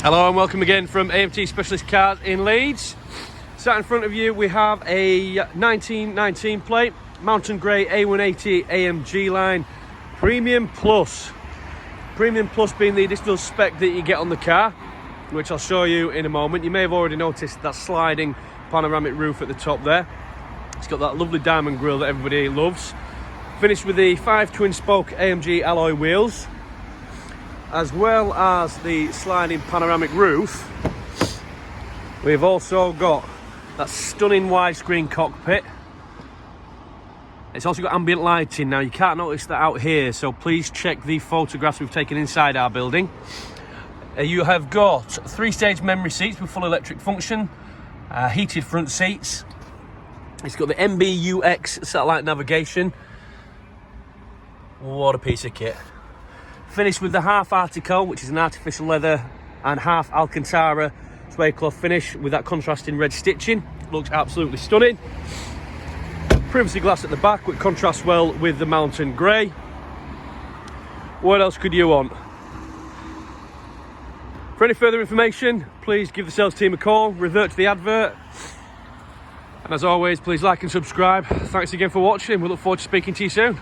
Hello and welcome again from AMT Specialist Cars in Leeds. Sat in front of you we have a 1919 plate, Mountain Grey A180 AMG line, Premium Plus. Premium Plus being the additional spec that you get on the car, which I'll show you in a moment. You may have already noticed that sliding panoramic roof at the top there. It's got that lovely diamond grille that everybody loves. Finished with the 5 twin spoke AMG alloy wheels, as well as the sliding panoramic roof. We've also got that stunning widescreen cockpit. It's also got ambient lighting. Now you can't notice that out here, so please check the photographs we've taken inside our building. You have got 3-stage memory seats with full electric function, heated front seats. It's got the MBUX satellite navigation. What a piece of kit. Finished with the half Artico, which is an artificial leather, and half Alcantara suede cloth finish with that contrasting red stitching. Looks absolutely stunning. Privacy glass at the back, which contrasts well with the Mountain Grey. What else could you want? For any further information, please give the sales team a call, revert to the advert. And as always, please like and subscribe. Thanks again for watching. We look forward to speaking to you soon.